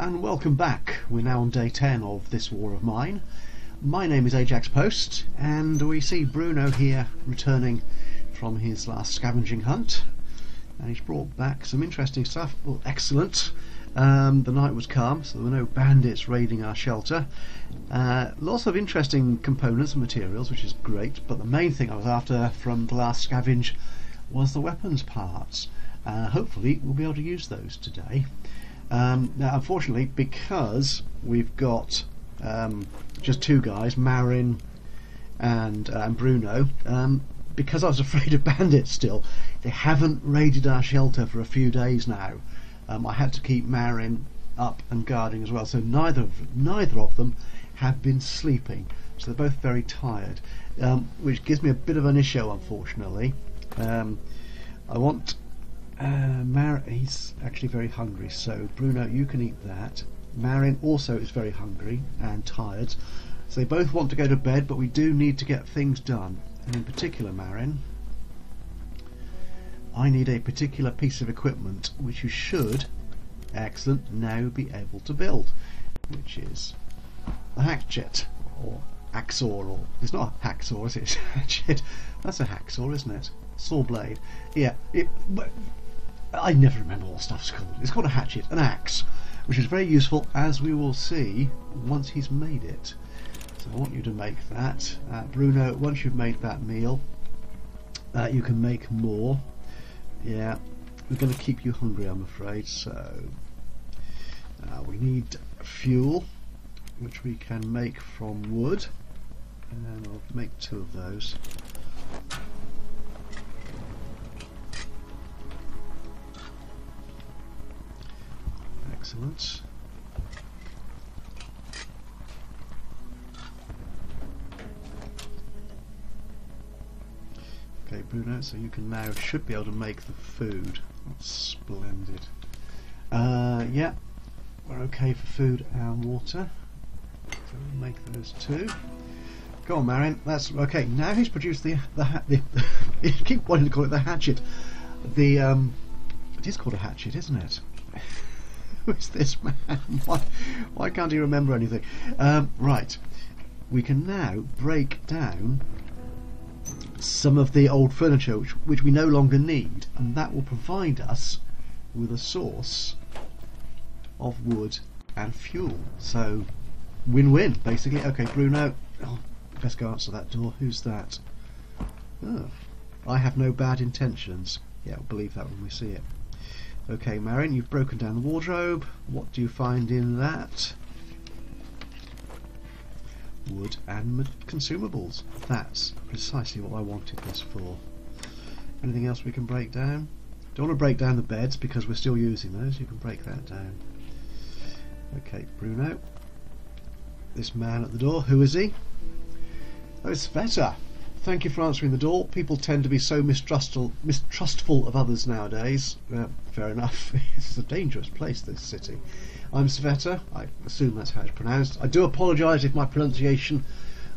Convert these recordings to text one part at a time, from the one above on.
and welcome back. We're now on day 10 of this war of mine. My name is Ajaxpost, and we see Bruno here returning from his last scavenging hunt, and he's brought back some interesting stuff. Well, excellent. The night was calm, so there were no bandits raiding our shelter. Lots of interesting components and materials, which is great, but the main thing I was after from the last scavenge was the weapons parts. Hopefully we'll be able to use those today. Now unfortunately, because we've got just two guys, Marin and Bruno, because I was afraid of bandits still, they haven't raided our shelter for a few days now. I had to keep Marin up and guarding as well, so neither of them have been sleeping, so they're both very tired, which gives me a bit of an issue, unfortunately. I want Marin, he's actually very hungry, so Bruno, you can eat that. Marin also is very hungry and tired, so they both want to go to bed, but we do need to get things done. And in particular, Marin, I need a particular piece of equipment which you should, excellent, now be able to build, which is a hatchet, or hacksaw, or it's not a hacksaw, is it? It's a hatchet. That's a hacksaw, isn't it? Saw blade. Yeah, I never remember what stuff's called. It's called a hatchet, an axe, which is very useful, as we will see once he's made it. So I want you to make that. Bruno, once you've made that meal, you can make more. Yeah, we're going to keep you hungry, I'm afraid, so we need fuel, which we can make from wood, and I'll make 2 of those. Excellent. Okay, Bruno, so you can now should be able to make the food. That's splendid. Yeah, we're okay for food and water. So we'll make those 2. Go on, Marin. That's okay. Now he's produced the you keep wanting to call it the hatchet. It is called a hatchet, isn't it? Who is this man? Why can't he remember anything? Right, we can now break down some of the old furniture which we no longer need, and that will provide us with a source of wood and fuel. So win-win, basically. Okay, Bruno, let's go answer that door. Who's that? Oh, I have no bad intentions. Yeah, we'll believe that when we see it. Okay, Marin, you've broken down the wardrobe. What do you find in that? Wood and consumables. That's precisely what I wanted this for. Anything else we can break down? Don't want to break down the beds because we're still using those. You can break that down. Okay, Bruno. This man at the door, who is he? Oh, it's Sveta. Thank you for answering the door. People tend to be so mistrustful of others nowadays. Fair enough. It's a dangerous place, this city. I'm Sveta. I assume that's how it's pronounced. I do apologise if my pronunciation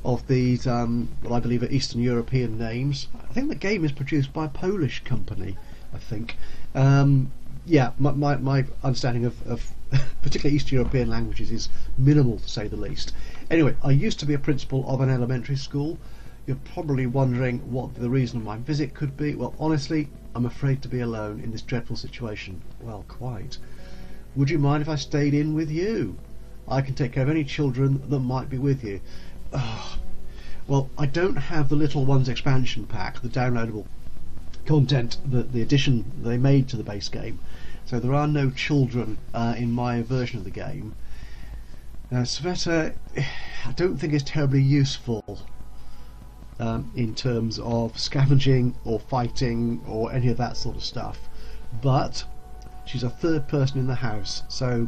of these, what I believe are Eastern European names. I think the game is produced by a Polish company, I think. Yeah, my understanding of particularly Eastern European languages is minimal, to say the least. Anyway, I used to be a principal of an elementary school. You're probably wondering what the reason of my visit could be. Well, honestly, I'm afraid to be alone in this dreadful situation. Well, quite. Would you mind if I stayed in with you? I can take care of any children that might be with you. Oh, well, I don't have the Little Ones expansion pack, the downloadable content, the addition they made to the base game. So there are no children in my version of the game. Now, Sveta, I don't think it's terribly useful in terms of scavenging or fighting or any of that sort of stuff, but she's a 3rd person in the house, so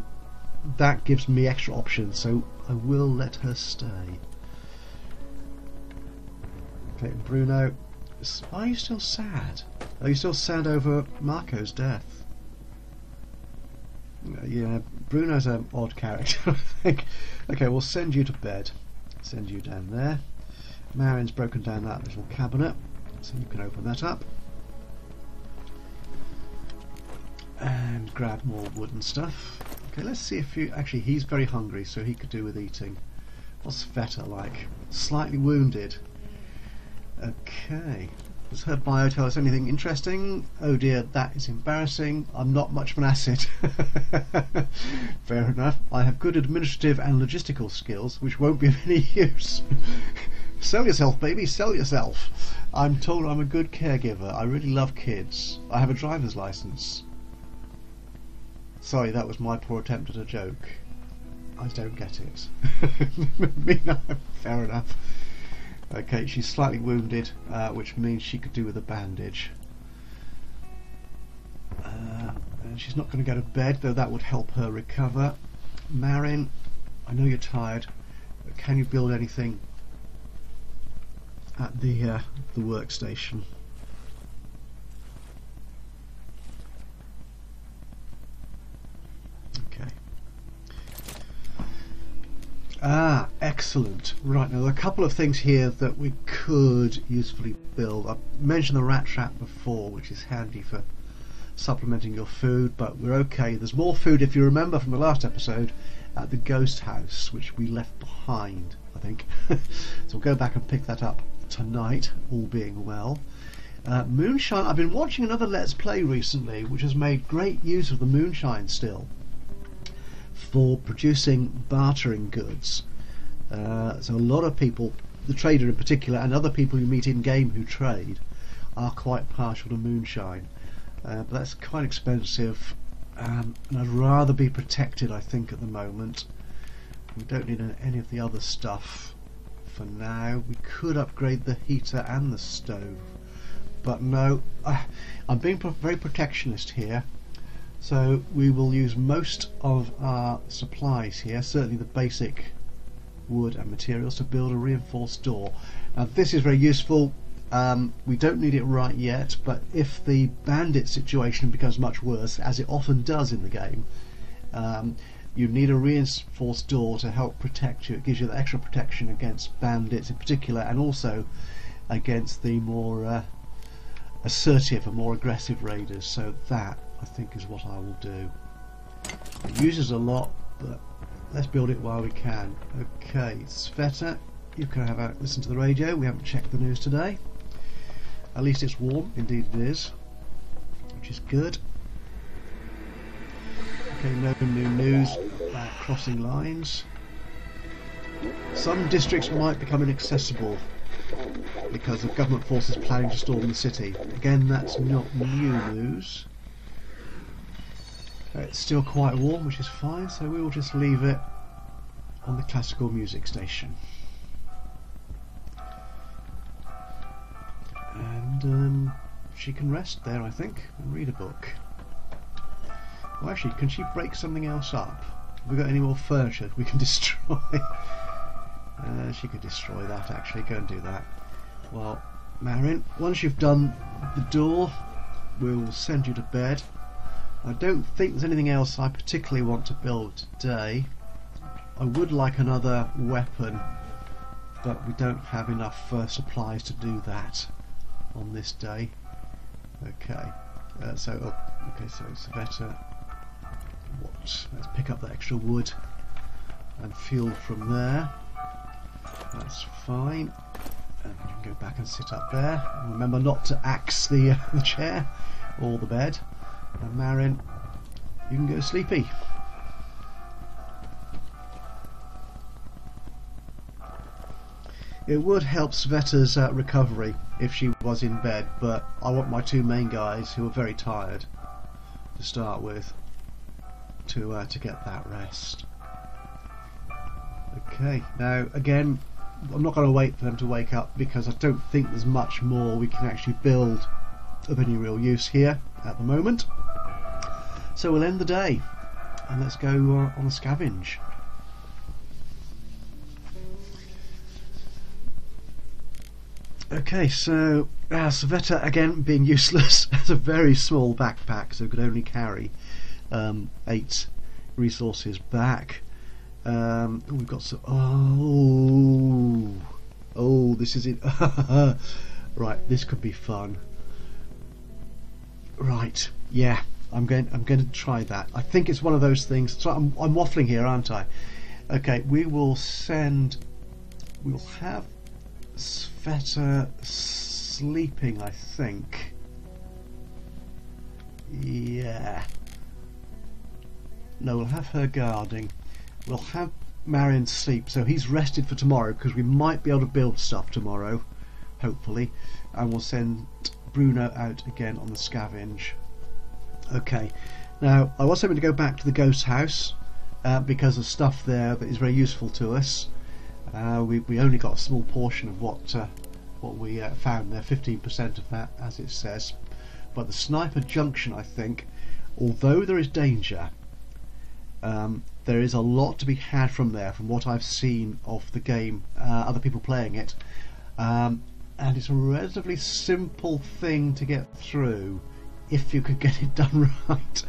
that gives me extra options, so I will let her stay. Okay, Bruno, are you still sad? Are you still sad over Marco's death? Yeah, Bruno's an odd character, I think. Okay, we'll send you to bed. Send you down there. Marin's broken down that little cabinet, so you can open that up. And grab more wooden stuff. Okay, let's see if you... Actually, he's very hungry, so he could do with eating. What's Sveta like? Slightly wounded. Okay. Does her bio tell us anything interesting? Oh dear, that is embarrassing. I'm not much of an asset. Fair enough. I have good administrative and logistical skills, which won't be of any use. Sell yourself, baby, sell yourself. I'm told I'm a good caregiver. I really love kids. I have a driver's license. Sorry, that was my poor attempt at a joke. I don't get it. Fair enough. Okay, she's slightly wounded, which means she could do with a bandage. And she's not going to go to bed, though that would help her recover. Marin, I know you're tired, but can you build anything at the workstation? Okay. Ah, excellent. Right, now there are a couple of things here that we could usefully build. I mentioned the rat trap before, which is handy for supplementing your food, but we're okay. There's more food, if you remember from the last episode, at the ghost house, which we left behind, I think. So we'll go back and pick that up tonight, all being well. Moonshine, I've been watching another Let's Play recently, which has made great use of the moonshine still for producing bartering goods. So a lot of people, the trader in particular, and other people you meet in game who trade, are quite partial to moonshine. But that's quite expensive, and I'd rather be protected, I think, at the moment. We don't need any of the other stuff for now. We could upgrade the heater and the stove, but no, I'm being very protectionist here. So we will use most of our supplies here, certainly the basic wood and materials, to build a reinforced door. Now this is very useful. We don't need it right yet, but if the bandit situation becomes much worse, as it often does in the game, you need a reinforced door to help protect you. It gives you the extra protection against bandits in particular, and also against the more assertive and more aggressive raiders. So that, I think, is what I will do. It uses a lot, but let's build it while we can. Okay, Sveta, you can have a listen to the radio. We haven't checked the news today. At least it's warm, indeed it is, which is good. Okay, no new news about crossing lines. Some districts might become inaccessible because of government forces planning to storm the city. Again, that's not new news. It's still quite warm, which is fine, so we will just leave it on the classical music station. And she can rest there, I think, and read a book. Well, actually, can she break something else up? Have we got any more furniture we can destroy? She could destroy that, actually. Go and do that. Well, Marin, once you've done the door, we'll send you to bed. I don't think there's anything else I particularly want to build today. I would like another weapon, but we don't have enough supplies to do that on this day. Okay, so it's better. Let's pick up that extra wood and fuel from there. That's fine. And you can go back and sit up there. And remember not to axe the chair or the bed. And Marin, you can go sleepy. It would help Sveta's recovery if she was in bed, but I want my two main guys, who are very tired to start with, to get that rest. Okay, now again, I'm not going to wait for them to wake up because I don't think there's much more we can actually build of any real use here at the moment. So we'll end the day and let's go on a scavenge. Okay, so Sveta, again being useless, has a very small backpack, so could only carry 8 resources back. We've got some. Oh, this is it. Right, this could be fun. Right, yeah, I'm going to try that. I think it's one of those things. So I'm waffling here, aren't I? Okay, we will have Sveta sleeping, I think. Yeah. No, we'll have her guarding. We'll have Marion sleep, so he's rested for tomorrow, because we might be able to build stuff tomorrow, hopefully. And we'll send Bruno out again on the scavenge. Okay, now I was hoping to go back to the ghost house because there's stuff there that is very useful to us. We only got a small portion of what we found there, 15% of that, as it says. But the sniper junction, I think, although there is danger, there is a lot to be had from there, from what I've seen of the game, other people playing it, and it's a relatively simple thing to get through if you could get it done right.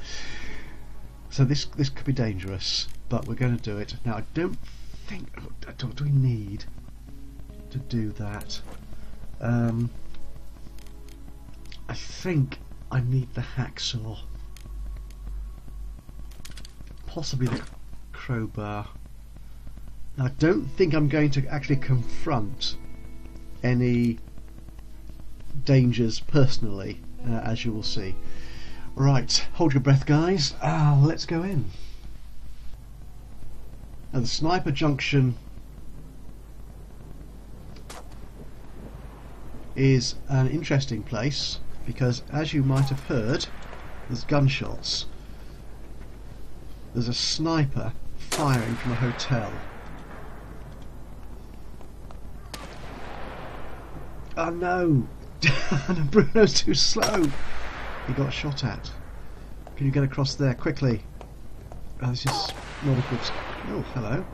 So this could be dangerous, but we're going to do it. Now I don't think, do we need to do that? I think I need the hacksaw, possibly the crowbar. Now, I don't think I'm going to actually confront any dangers personally, as you will see. Right, hold your breath, guys. Let's go in. Now, the sniper junction is an interesting place because, as you might have heard, there's gunshots. There's a sniper firing from a hotel. Oh no! Bruno's too slow! He got shot at. Can you get across there quickly? Oh, this is not a good... Oh, hello.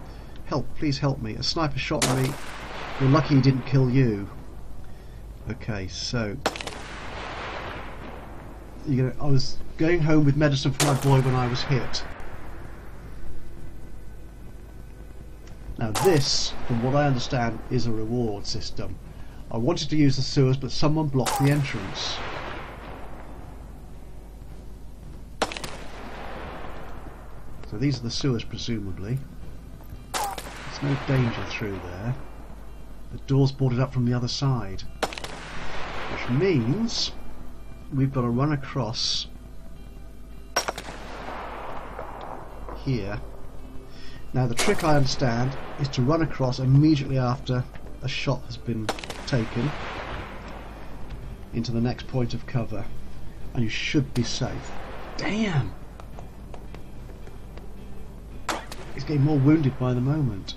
Help, please help me. A sniper shot me. You're lucky he didn't kill you. Okay, so... I was going home with medicine for my boy when I was hit. Now this, from what I understand, is a reward system. I wanted to use the sewers, but someone blocked the entrance. So these are the sewers, presumably. There's no danger through there. The door's boarded up from the other side, which means we've got to run across here. Now the trick, I understand, is to run across immediately after a shot has been taken into the next point of cover, and you should be safe. Damn! He's getting more wounded by the moment.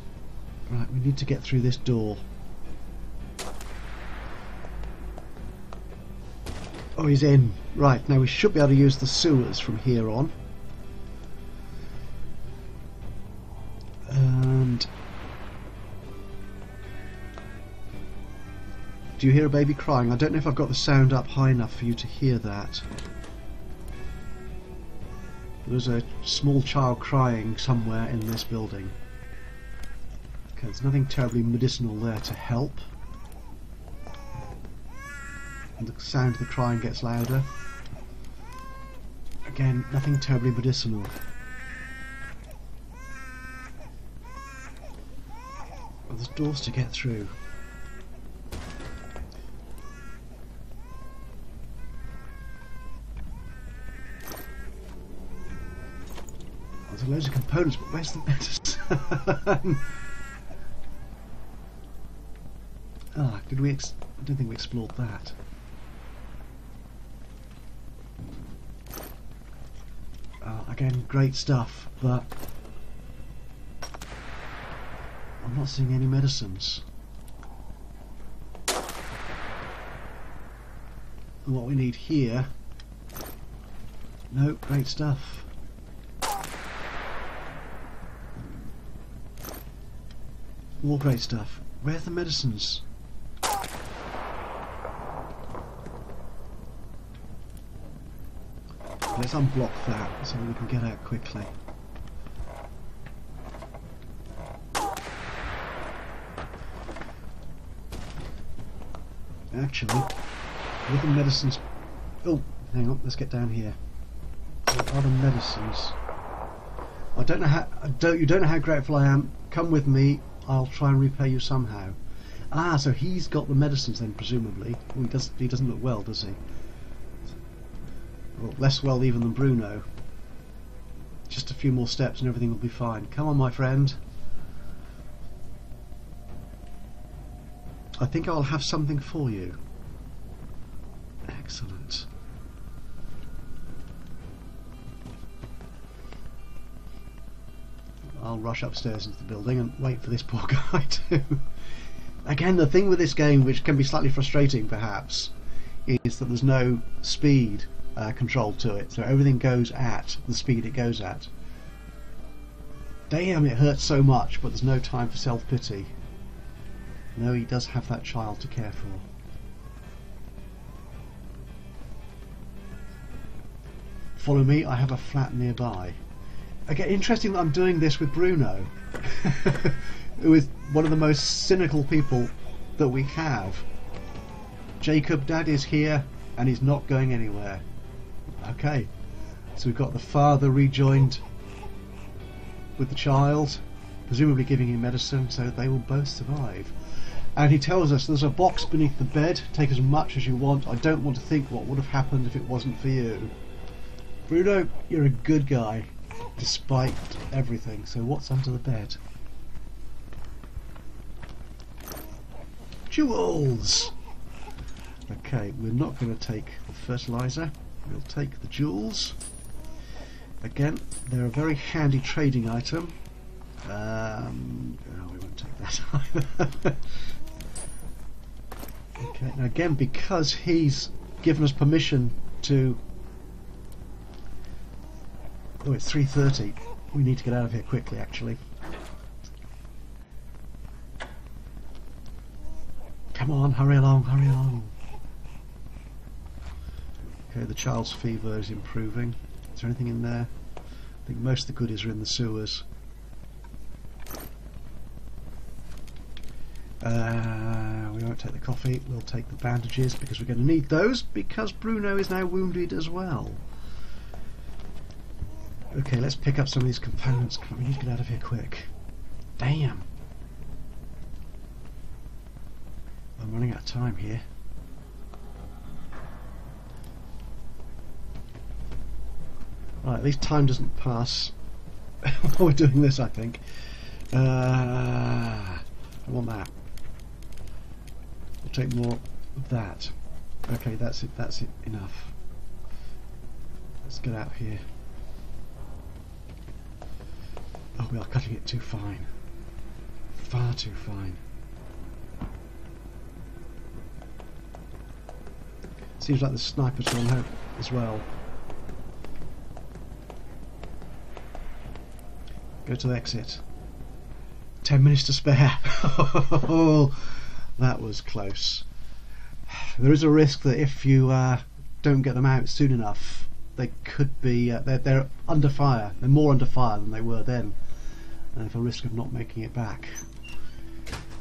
Right, we need to get through this door. Oh, he's in. Right, now we should be able to use the sewers from here on. And... do you hear a baby crying? I don't know if I've got the sound up high enough for you to hear that. There's a small child crying somewhere in this building. Okay, there's nothing terribly medicinal there to help. And the sound of the crying gets louder. Again, nothing terribly medicinal. Oh, there's doors to get through. There's loads of components, but where's the medicine? Did we? I don't think we explored that. Again, great stuff, but I'm not seeing any medicines. And what we need here... no, great stuff. More great stuff. Where's the medicines? Let's unblock that so that we can get out quickly. Actually, with the medicines... oh, hang on, let's get down here. What are the medicines? I don't know how. You don't know how grateful I am. Come with me. I'll try and repay you somehow. Ah, so he's got the medicines then, presumably. Well, he doesn't look well, does he? Well, less well even than Bruno. Just a few more steps and everything will be fine. Come on, my friend. I think I'll have something for you. Excellent. I'll rush upstairs into the building and wait for this poor guy to... Again, the thing with this game, which can be slightly frustrating perhaps, is that there's no speed control to it, so everything goes at the speed it goes at. Damn, it hurts so much, but there's no time for self-pity. No, he does have that child to care for. Follow me, I have a flat nearby. Again, interesting that I'm doing this with Bruno, who is one of the most cynical people that we have. Jacob, Dad is here, and he's not going anywhere. Okay, so we've got the father rejoined with the child, presumably giving him medicine, so they will both survive. And he tells us there's a box beneath the bed, take as much as you want. I don't want to think what would have happened if it wasn't for you. Bruno, you're a good guy, despite everything. So what's under the bed? Jewels! Okay, we're not going to take the fertilizer, we'll take the jewels. Again, they're a very handy trading item. Oh, we won't take that either. Okay, now again, because he's given us permission to... Oh, it's 3:30. We need to get out of here quickly, actually. Come on, hurry along, hurry along. Okay, the child's fever is improving. Is there anything in there? I think most of the goodies are in the sewers. We won't take the coffee, we'll take the bandages because we're going to need those because Bruno is now wounded as well. Okay, let's pick up some of these components. We need to get out of here quick. Damn! I'm running out of time here. Right, at least time doesn't pass while we're doing this, I think. I want that. We'll take more of that. Okay, that's it, enough. Let's get out of here. Oh, we are cutting it too fine. Far too fine. Seems like the snipers are on her as well. Go to the exit. 10 minutes to spare. Oh, that was close. There is a risk that if you don't get them out soon enough, they could be they're under fire. They're more under fire than they were then, and have a risk of not making it back.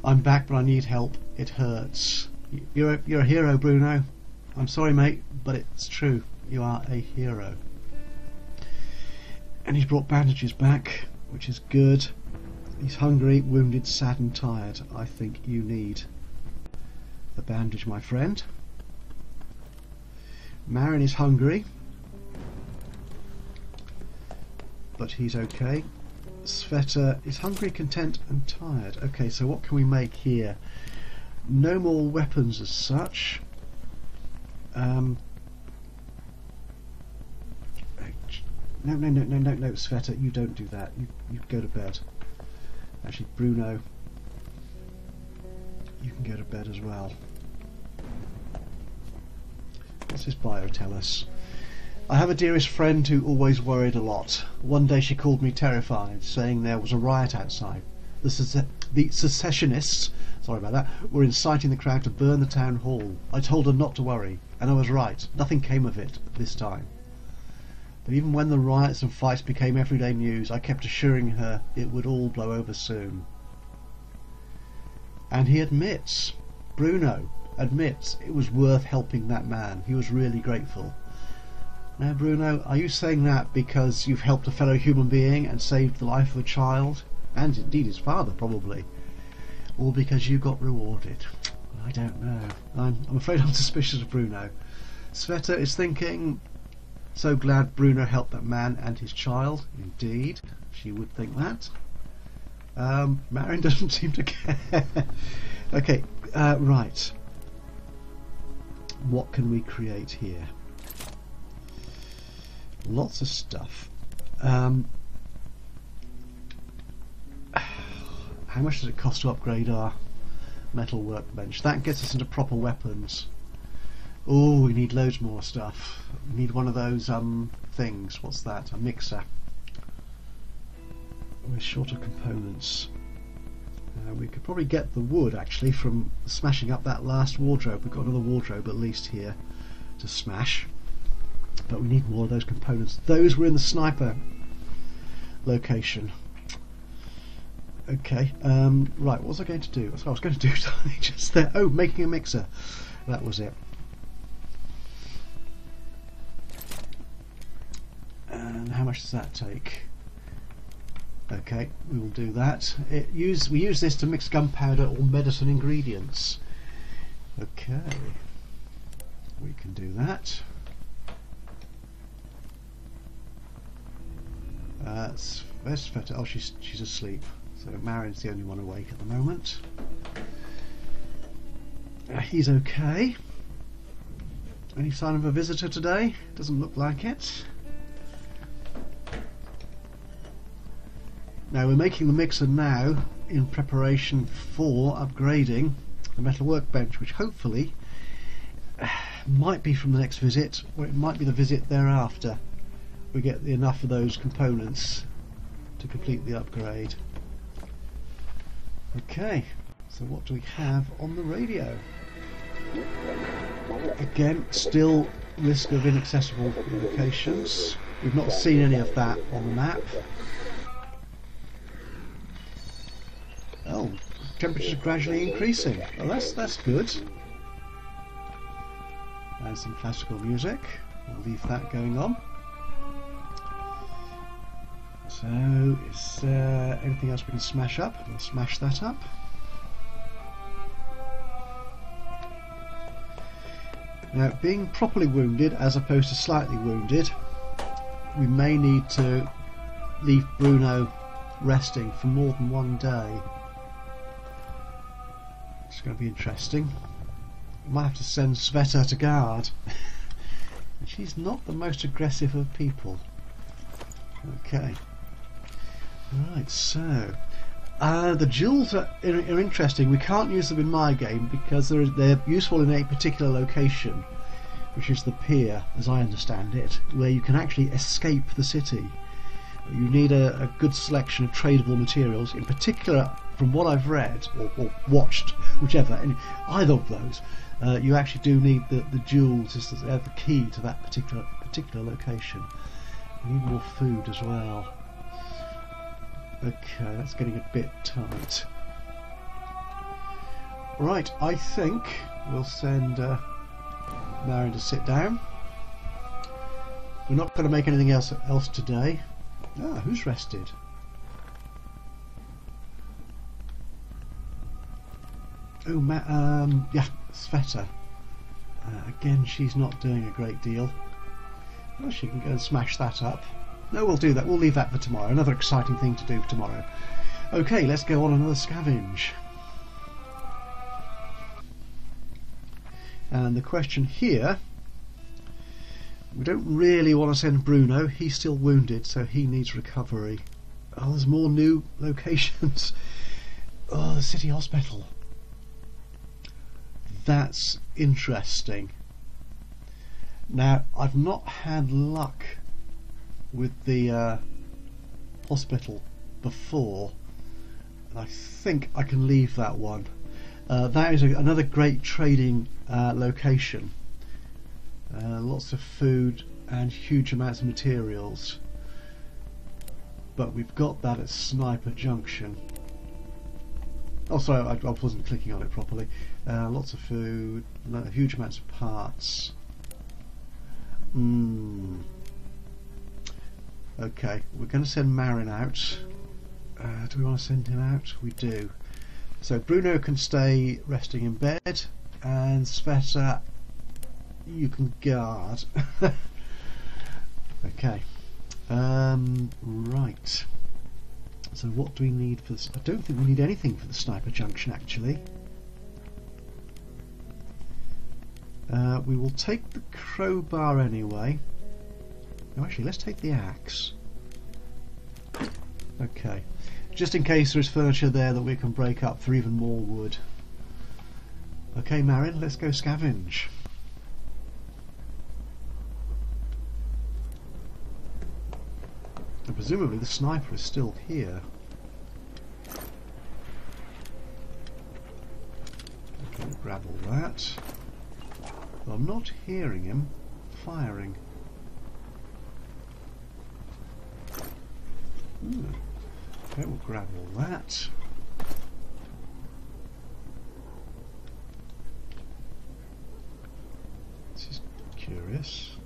I'm back, but I need help. It hurts. You're a hero, Bruno. I'm sorry, mate, but it's true. You are a hero. And he's brought bandages back, which is good. He's hungry, wounded, sad and tired. I think you need the bandage, my friend. Marin is hungry, but he's okay. Sveta is hungry, content and tired. Okay, so what can we make here? No more weapons as such. No, Sveta, you don't do that. You go to bed. Actually, Bruno, you can go to bed as well. What's his bio tell us? I have a dearest friend who always worried a lot. One day she called me terrified, saying there was a riot outside. The secessionists, sorry about that, were inciting the crowd to burn the town hall. I told her not to worry, and I was right. Nothing came of it this time. But even when the riots and fights became everyday news, I kept assuring her it would all blow over soon. And he admits, Bruno admits, it was worth helping that man. He was really grateful. Now, Bruno, are you saying that because you've helped a fellow human being and saved the life of a child, and indeed his father probably, or because you got rewarded? I don't know. I'm afraid I'm suspicious of Bruno. Sveta is thinking, so glad Bruno helped that man and his child. Indeed, she would think that. Marin doesn't seem to care. Okay, right. What can we create here? Lots of stuff. How much does it cost to upgrade our metal workbench? That gets us into proper weapons. Oh, we need loads more stuff. We need one of those things. What's that? A mixer. We're short of components. We could probably get the wood actually from smashing up that last wardrobe. We've got another wardrobe at least here to smash, but we need more of those components. Those were in the sniper location. Okay, right, what was I going to do? That's what I was going to do just there. Oh, making a mixer. That was it. And how much does that take? Okay, we will do that. We use this to mix gunpowder or medicine ingredients. Okay, we can do that. Where's Sveta? Oh, she's asleep. So Marin's the only one awake at the moment. He's okay. Any sign of a visitor today? Doesn't look like it. Now we're making the mixer now in preparation for upgrading the metal workbench, which hopefully might be from the next visit, or it might be the visit thereafter. We get enough of those components to complete the upgrade. Okay, so what do we have on the radio? Again, still risk of inaccessible locations. We've not seen any of that on the map. Oh, temperatures are gradually increasing. Oh, that's good. And some classical music. We'll leave that going on. So, is there anything else we can smash up? We'll smash that up. Now, being properly wounded as opposed to slightly wounded, we may need to leave Bruno resting for more than one day. It's going to be interesting. We might have to send Sveta to guard. She's not the most aggressive of people. Okay. Right, so the jewels are interesting. We can't use them in my game because they're useful in a particular location, which is the pier, as I understand it, where you can actually escape the city. You need a good selection of tradable materials, in particular, from what I've read or watched, whichever, and either of those, you actually do need the jewels as the key to that particular location. We need more food as well. Okay, that's getting a bit tight. Right, I think we'll send Marin to sit down. We're not going to make anything else today. Ah, who's rested? Oh, yeah, Sveta. Again, she's not doing a great deal. Well, she can go and smash that up. No, we'll do that. We'll leave that for tomorrow. Another exciting thing to do for tomorrow. Okay, let's go on another scavenge. And the question here, we don't really want to send Bruno. He's still wounded, so he needs recovery. Oh, there's more new locations. Oh, the city hospital. That's interesting. Now, I've not had luck with the hospital before, and I think I can leave that one. That is another great trading location. Lots of food and huge amounts of materials, but we've got that at Sniper Junction. Oh, sorry, I wasn't clicking on it properly. Lots of food, huge amounts of parts. Okay, we're going to send Marin out. Do we want to send him out? We do. So Bruno can stay resting in bed, and Sveta, you can guard. Okay. Right. So what do we need for this? I don't think we need anything for the sniper junction, actually. We will take the crowbar anyway. No, actually, let's take the axe. Okay. Just in case there is furniture there that we can break up for even more wood. Okay, Marin, let's go scavenge. And presumably the sniper is still here. Okay, we'll grab all that. But I'm not hearing him firing. Okay, we'll grab all that. This is curious.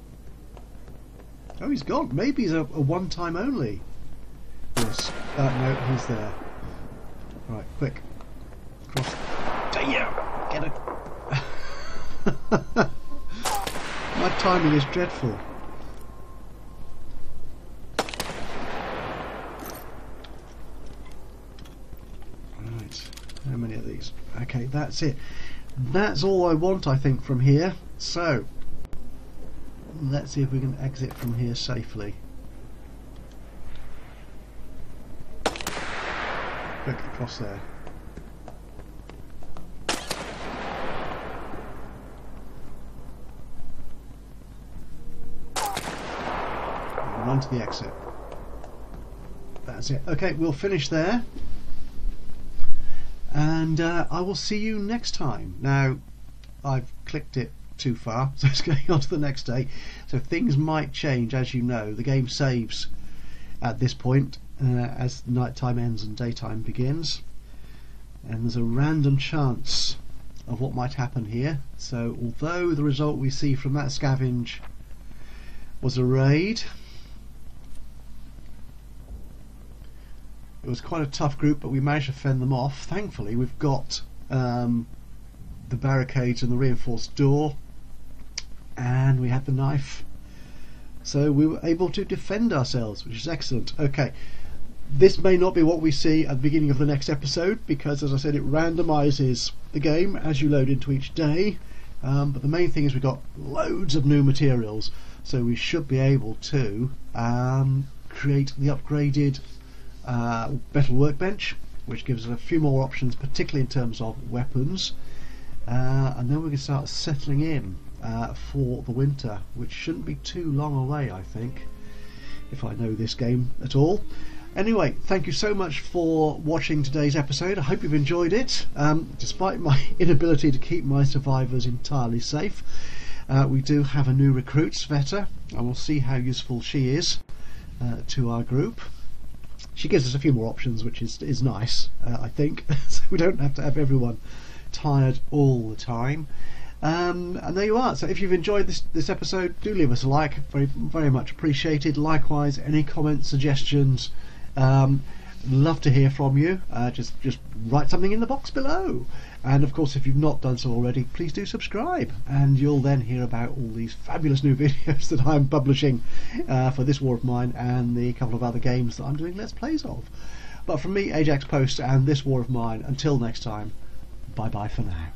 Oh, he's gone. Maybe he's a one-time only. Yes. No, he's there. Right, quick. Cross. Damn! Get it! My timing is dreadful. Right. How many of these? Okay, that's it. That's all I want, I think, from here. So, let's see if we can exit from here safely. Quick, across there. Run to the exit. That's it. Okay, we'll finish there. And I will see you next time. Now, I've clicked it too far, so it's going on to the next day. So things might change, as you know. The game saves at this point as night time ends and daytime begins. And there's a random chance of what might happen here. So although the result we see from that scavenge was a raid, it was quite a tough group, but we managed to fend them off. Thankfully, we've got the barricades and the reinforced door, and we had the knife, so we were able to defend ourselves, which is excellent. Okay, this may not be what we see at the beginning of the next episode, because as I said, it randomizes the game as you load into each day, but the main thing is we've got loads of new materials, so we should be able to create the upgraded better workbench, which gives us a few more options, particularly in terms of weapons, and then we can start settling in for the winter, which shouldn't be too long away, I think, if I know this game at all. Anyway, thank you so much for watching today's episode. I hope you've enjoyed it. Despite my inability to keep my survivors entirely safe, we do have a new recruit, Sveta, and we'll see how useful she is to our group. She gives us a few more options, which is nice, I think, so we don't have to have everyone tired all the time. And there you are. So if you've enjoyed this episode, do leave us a like. Very, very much appreciated. Likewise, any comments, suggestions, love to hear from you. Just write something in the box below. And of course, if you've not done so already, please do subscribe, and you'll then hear about all these fabulous new videos that I'm publishing for this war of mine and the couple of other games that I'm doing Let's Plays of. But from me, Ajaxpost, and this war of mine, until next time, bye bye for now.